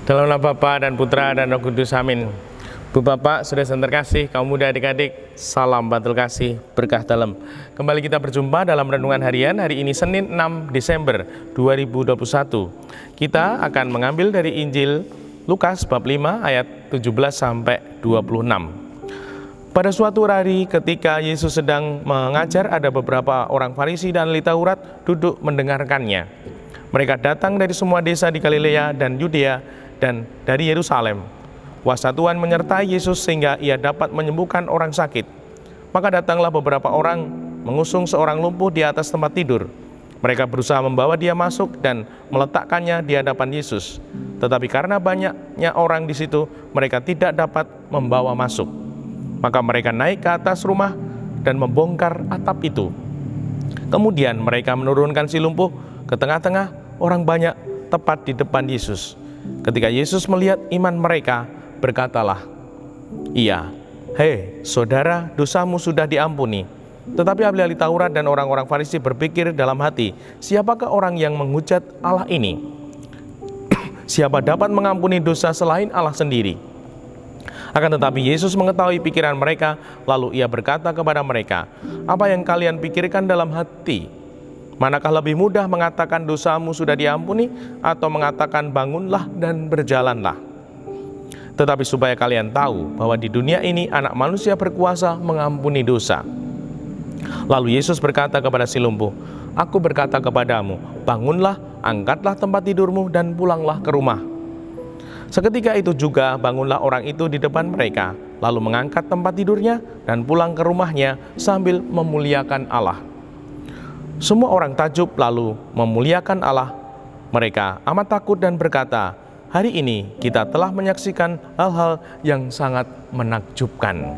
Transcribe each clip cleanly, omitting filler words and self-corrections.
Dalam nama Bapa dan Putra dan Roh Kudus, amin. Bu Bapak, saudara yang terkasih, kaum muda adik-adik, salam bantul kasih, berkah dalam. Kembali kita berjumpa dalam renungan harian hari ini Senin 6 Desember 2021. Kita akan mengambil dari Injil Lukas bab 5 ayat 17 sampai 26. Pada suatu hari ketika Yesus sedang mengajar, ada beberapa orang Farisi dan ahli Taurat duduk mendengarkannya. Mereka datang dari semua desa di Galilea dan Yudea dan dari Yerusalem. Kuasa Tuhan menyertai Yesus sehingga ia dapat menyembuhkan orang sakit. Maka datanglah beberapa orang mengusung seorang lumpuh di atas tempat tidur. Mereka berusaha membawa dia masuk dan meletakkannya di hadapan Yesus. Tetapi karena banyaknya orang di situ, mereka tidak dapat membawa masuk. Maka mereka naik ke atas rumah dan membongkar atap itu. Kemudian mereka menurunkan si lumpuh ke tengah-tengah orang banyak tepat di depan Yesus. Ketika Yesus melihat iman mereka, berkatalah ia, "Hei saudara, dosamu sudah diampuni." Tetapi ahli-ahli Taurat dan orang-orang Farisi berpikir dalam hati, "Siapakah orang yang menghujat Allah ini? Siapa dapat mengampuni dosa selain Allah sendiri?" Akan tetapi Yesus mengetahui pikiran mereka, lalu ia berkata kepada mereka, "Apa yang kalian pikirkan dalam hati? Manakah lebih mudah mengatakan dosamu sudah diampuni atau mengatakan bangunlah dan berjalanlah? Tetapi supaya kalian tahu bahwa di dunia ini anak manusia berkuasa mengampuni dosa." Lalu Yesus berkata kepada si lumpuh, "Aku berkata kepadamu, bangunlah, angkatlah tempat tidurmu dan pulanglah ke rumah." Seketika itu juga bangunlah orang itu di depan mereka, lalu mengangkat tempat tidurnya dan pulang ke rumahnya sambil memuliakan Allah. Semua orang takjub lalu memuliakan Allah. Mereka amat takut dan berkata, "Hari ini kita telah menyaksikan hal-hal yang sangat menakjubkan."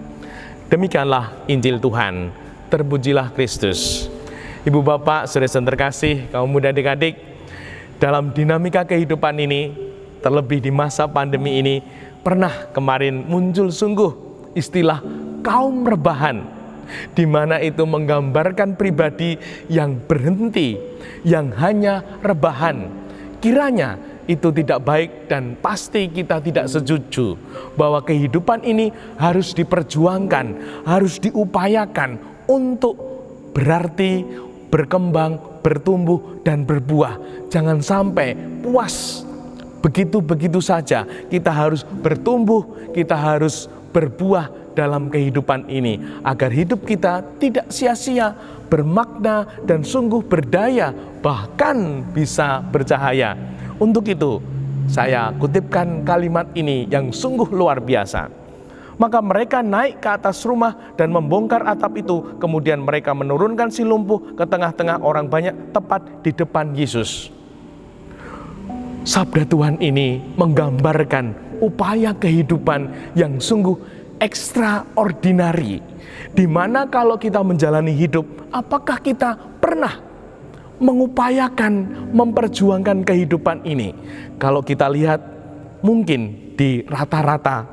Demikianlah Injil Tuhan. Terpujilah Kristus. Ibu bapak, saudara yang terkasih, kaum muda adik-adik, dalam dinamika kehidupan ini, terlebih di masa pandemi ini, pernah kemarin muncul sungguh istilah kaum rebahan, di mana itu menggambarkan pribadi yang berhenti, yang hanya rebahan. Kiranya itu tidak baik dan pasti kita tidak setuju bahwa kehidupan ini harus diperjuangkan, harus diupayakan untuk berarti berkembang, bertumbuh, dan berbuah. Jangan sampai puas begitu-begitu saja. Kita harus bertumbuh, kita harus berbuah dalam kehidupan ini, agar hidup kita tidak sia-sia, bermakna dan sungguh berdaya, bahkan bisa bercahaya. Untuk itu, saya kutipkan kalimat ini yang sungguh luar biasa. Maka mereka naik ke atas rumah dan membongkar atap itu, kemudian mereka menurunkan si lumpuh ke tengah-tengah orang banyak tepat di depan Yesus. Sabda Tuhan ini menggambarkan upaya kehidupan yang sungguh extraordinary, di mana kalau kita menjalani hidup, apakah kita pernah mengupayakan, memperjuangkan kehidupan ini? Kalau kita lihat, mungkin di rata-rata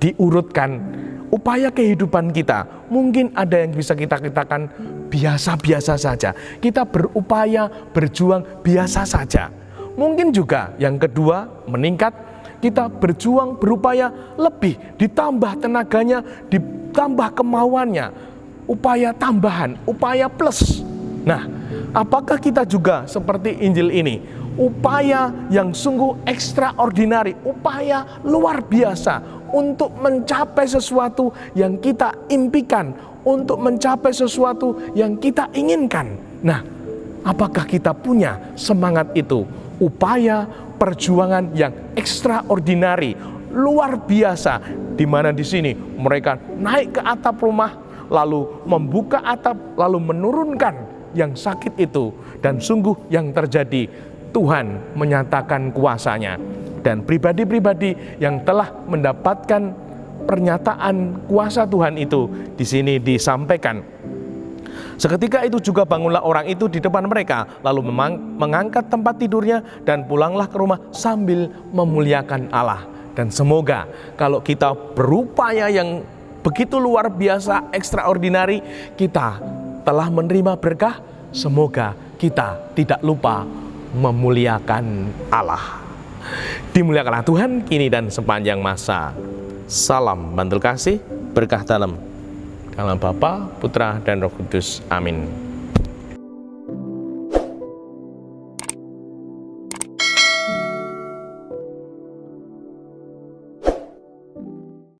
diurutkan upaya kehidupan kita, mungkin ada yang bisa kita katakan biasa-biasa saja. Kita berupaya, berjuang biasa saja. Mungkin juga yang kedua meningkat, kita berjuang, berupaya lebih, ditambah tenaganya, ditambah kemauannya, upaya tambahan, upaya plus. Nah, apakah kita juga seperti Injil ini? Upaya yang sungguh extraordinary, upaya luar biasa untuk mencapai sesuatu yang kita impikan, untuk mencapai sesuatu yang kita inginkan. Nah, apakah kita punya semangat itu? Upaya perjuangan yang extraordinary, luar biasa, di mana di sini mereka naik ke atap rumah, lalu membuka atap, lalu menurunkan yang sakit itu, dan sungguh yang terjadi, Tuhan menyatakan kuasanya. Dan pribadi-pribadi yang telah mendapatkan pernyataan kuasa Tuhan itu di sini disampaikan. Seketika itu juga bangunlah orang itu di depan mereka, lalu mengangkat tempat tidurnya dan pulanglah ke rumah sambil memuliakan Allah. Dan semoga kalau kita berupaya yang begitu luar biasa, extraordinary, kita telah menerima berkah, semoga kita tidak lupa memuliakan Allah. Dimuliakanlah Tuhan kini dan sepanjang masa. Salam bantul kasih, berkah dalam. Dalam Bapa, Putra, dan Roh Kudus. Amin.